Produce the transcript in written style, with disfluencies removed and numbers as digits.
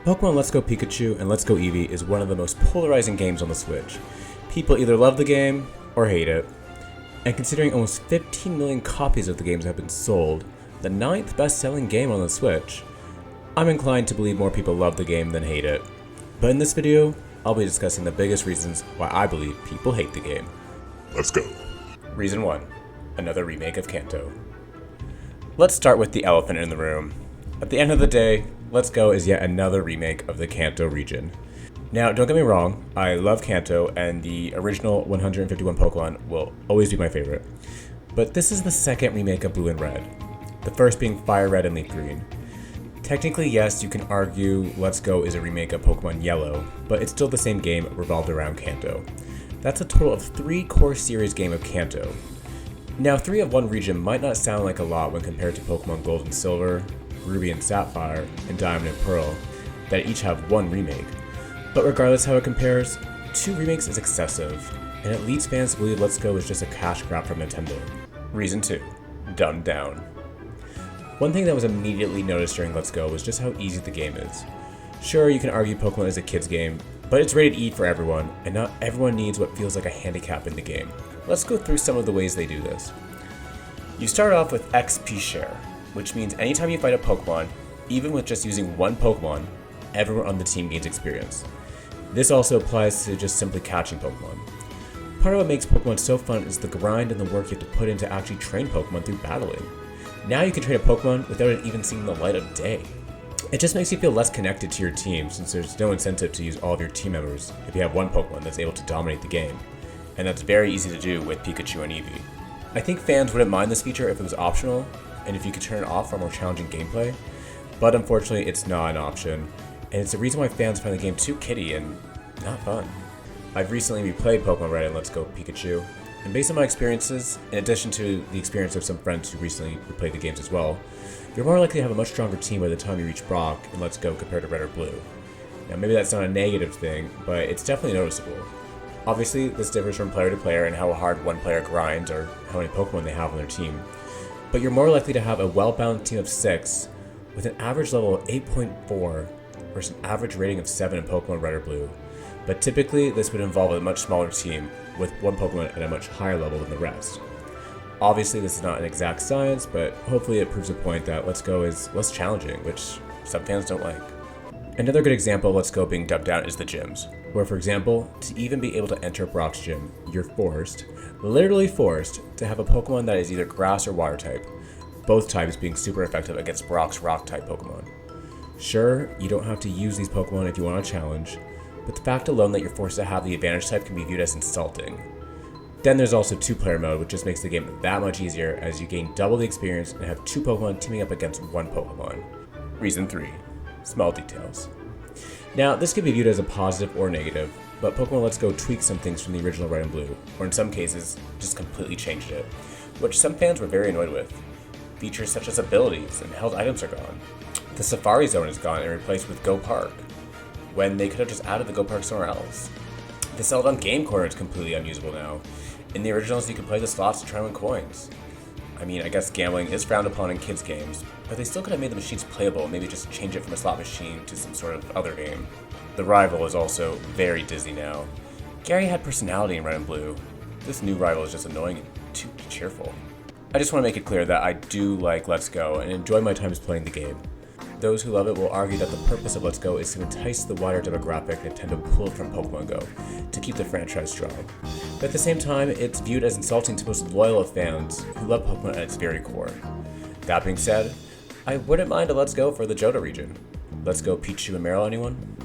Pokemon Let's Go Pikachu and Let's Go Eevee is one of the most polarizing games on the Switch. People either love the game or hate it. And considering almost 15 million copies of the games have been sold, the 9th best-selling game on the Switch, I'm inclined to believe more people love the game than hate it. But in this video, I'll be discussing the biggest reasons why I believe people hate the game. Let's go. Reason 1. Another remake of Kanto. Let's start with the elephant in the room. At the end of the day, Let's Go is yet another remake of the Kanto region. Now, don't get me wrong, I love Kanto, and the original 151 Pokemon will always be my favorite. But this is the second remake of Blue and Red, the first being Fire Red and Leaf Green. Technically, yes, you can argue Let's Go is a remake of Pokemon Yellow, but it's still the same game revolved around Kanto. That's a total of 3 core series games of Kanto. Now, 3 of one region might not sound like a lot when compared to Pokemon Gold and Silver, Ruby and Sapphire, and Diamond and Pearl, that each have 1 remake. But regardless how it compares, 2 remakes is excessive, and it leads fans to believe Let's Go is just a cash grab from Nintendo. Reason 2. Dumbed down. One thing that was immediately noticed during Let's Go was just how easy the game is. Sure, you can argue Pokemon is a kid's game, but it's rated E for everyone, and not everyone needs what feels like a handicap in the game. Let's go through some of the ways they do this. You start off with XP share, which means anytime you fight a Pokemon, even with just using 1 Pokemon, everyone on the team gains experience. This also applies to just simply catching Pokemon. Part of what makes Pokemon so fun is the grind and the work you have to put in to actually train Pokemon through battling. Now you can train a Pokemon without it even seeing the light of day. It just makes you feel less connected to your team since there's no incentive to use all of your team members if you have 1 Pokemon that's able to dominate the game. And that's very easy to do with Pikachu and Eevee. I think fans wouldn't mind this feature if it was optional, and if you could turn it off for more challenging gameplay, but unfortunately it's not an option, and it's the reason why fans find the game too kiddie and not fun. I've recently replayed Pokemon Red and Let's Go Pikachu, and based on my experiences, in addition to the experience of some friends who recently replayed the games as well, you're more likely to have a much stronger team by the time you reach Brock in Let's Go compared to Red or Blue. Now maybe that's not a negative thing, but it's definitely noticeable. Obviously, this differs from player to player and how hard one player grinds or how many Pokemon they have on their team, but you're more likely to have a well-balanced team of 6 with an average level of 8.4 versus an average rating of 7 in Pokemon Red or Blue. But typically, this would involve a much smaller team with 1 Pokemon at a much higher level than the rest. Obviously, this is not an exact science, but hopefully it proves a point that Let's Go is less challenging, which some fans don't like. Another good example of Let's Go being dumbed down is the gyms, where for example, to even be able to enter Brock's gym, you're forced, literally forced, to have a Pokemon that is either grass or water type, both types being super effective against Brock's rock type Pokemon. Sure, you don't have to use these Pokemon if you want a challenge, but the fact alone that you're forced to have the advantage type can be viewed as insulting. Then there's also 2-player mode, which just makes the game that much easier as you gain double the experience and have 2 Pokemon teaming up against 1 Pokemon. Reason 3. Small details. Now, this could be viewed as a positive or negative, but Pokemon Let's Go tweaked some things from the original Red and Blue, or in some cases, just completely changed it, which some fans were very annoyed with. Features such as abilities and held items are gone. The Safari Zone is gone and replaced with Go Park, when they could have just added the Go Park somewhere else. The Celadon Game Corner is completely unusable now. In the originals, you could play the slots to try and win coins. I mean, I guess gambling is frowned upon in kids' games, but they still could have made the machines playable and maybe just change it from a slot machine to some sort of other game. The rival is also very Disney now. Gary had personality in Red and Blue. This new rival is just annoying and too cheerful. I just want to make it clear that I do like Let's Go and enjoy my times playing the game. Those who love it will argue that the purpose of Let's Go is to entice the wider demographic Nintendo pulled from Pokemon Go to keep the franchise strong. But at the same time, it's viewed as insulting to most loyal of fans who love Pokemon at its very core. That being said, I wouldn't mind a Let's Go for the Johto region. Let's Go Pikachu and Meryl, anyone?